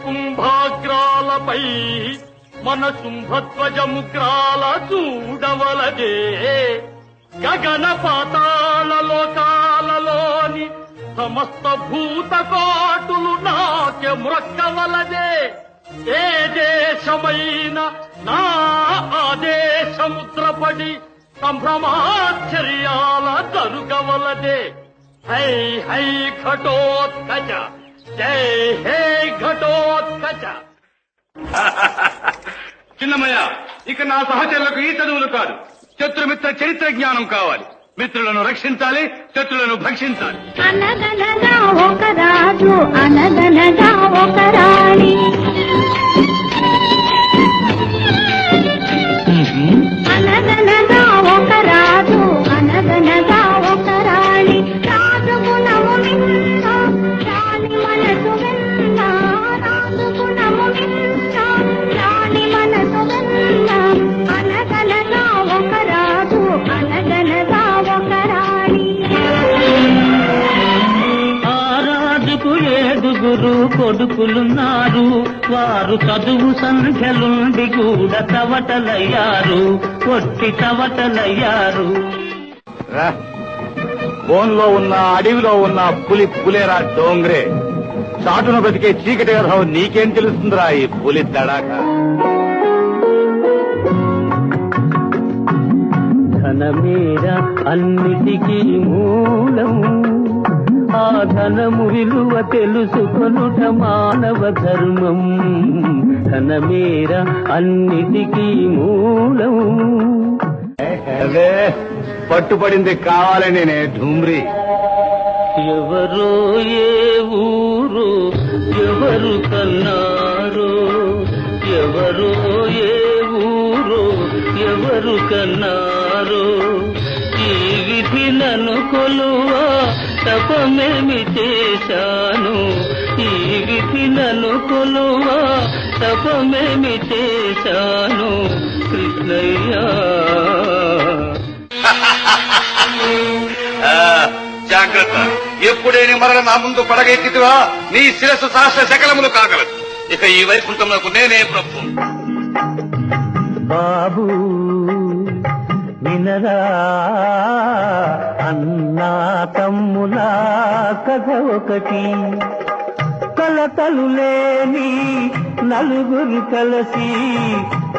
కుంభాగ్రాలపై మన శుంభధ్వజముగ్రాల చూడవలదే. గగన పాతాళ లోకాలలోని సమస్త భూతకోటులు నాట్య మ్రొక్కవలదే. ఏ దేశమైన నా ఆదేశముద్రపడి సంభ్రమాశ్చర్యాల జరుగవలదే. హై హై ఘటోత్కచ, జై హే ఘటోత్కచ. చిన్నమయ్య, ఇక నా సహచరులకు ఈ చదువులు కాదు, శత్రుమిత్ర చరిత్ర జ్ఞానం కావాలి. మిత్రులను రక్షించాలి, శత్రులను భక్షించాలి. అనగనగా ఒక రాజు, అనగనగా ఒక రాణి. అనగనగా ఒక రాజు, అనగనగా ఒక రాణి. రాజు గుణము విన్న, రాణి మనసు విన్న. రాజు గుణము విన్న, రాణి మనసు విన్న. అనగనగా ఒక రాజు, అనగనగా ఒక రాణి. ఆ రాజుకు 7 కొడుకులున్నారు. వారు చదువు సంఖ్యలుండి కూడా తవటలయ్యారు, కొట్టి తవటలయ్యారు. బోన్లో ఉన్న అడవిలో ఉన్న పులేరా డోంగ్రే. చాటున బతికే చీకటి కథ నీకేం తెలుస్తుందిరా ఈ పులి తడాక. ధనమేర అన్నిటికీ మూలం, ఆ ధనము విలువ తెలుసుకొనుట మానవ ధర్మం. ధనమేర అన్నిటికీ మూలం. అదే పట్టుపడింది కావాలనే ఢూమ్రి. ఎవరో ఏ ఊరు, ఎవరు కన్నారో. ఎవరో ఏ ఊరు, ఎవరు కన్నారో. ఈ విధి నన్ను కొలువా తపమేమి చేశాను. ఈ విధి నన్ను కొలువా తపమేమి చేశాను. కృష్ణయ్య, జాగ్రత్త. ఎప్పుడైనా మరల నా ముందు పడగెత్తివా నీ శిరస్సు సహస్ర శకలములు కాగలదు. ఇక ఈ వైకుంఠంలో నేనే ప్రభు. బాబు వినరా, అన్నా తమ్ముల కథ ఒకటి. కలతలు లేని నలుగురు కలిసి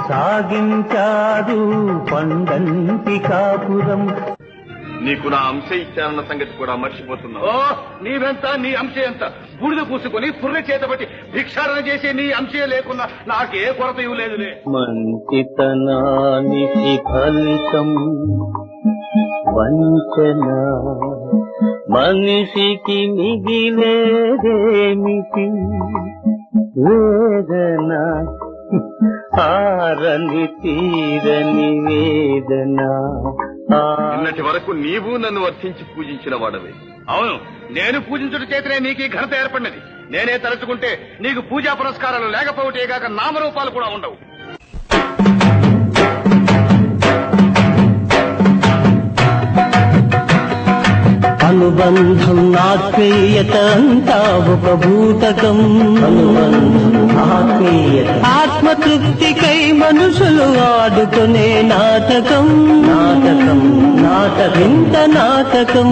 సాగించారు పండంటి కాపురం. నీకు నా అంశ ఇచ్చారన్న సంగతి కూడా మర్చిపోతున్నావు. నీవెంత, నీ అంశ ఎంత? బూడిద పూసుకొని పుర్రె చేతబట్టి భిక్షారణ చేసే నీ అంశే లేకున్నా నాకే కొరత ఇవ్వలేదులే. మంచితనానికి ఫలితం వంచన, మనిషికి మిగిలేదేమిటి వేదన. ఆరని తీరని వేదన. నిన్నటి వరకు నీవు నన్ను వర్తించి పూజించిన వాడవే. అవును, నేను పూజించుట చేతనే నీకు ఈ ఘనత ఏర్పడినది. నేనే తలుచుకుంటే నీకు పూజా పురస్కారాలు లేకపోతేగాక నామరూపాలు కూడా ఉండవు. అనుబంధం ఆత్మీయత అంతా ఒక భూతకం. ఆత్మతృప్తికై మనుషులు ఆడుకునే నాటకం. నాటకం, నాటకం, ఇంత నాటకం.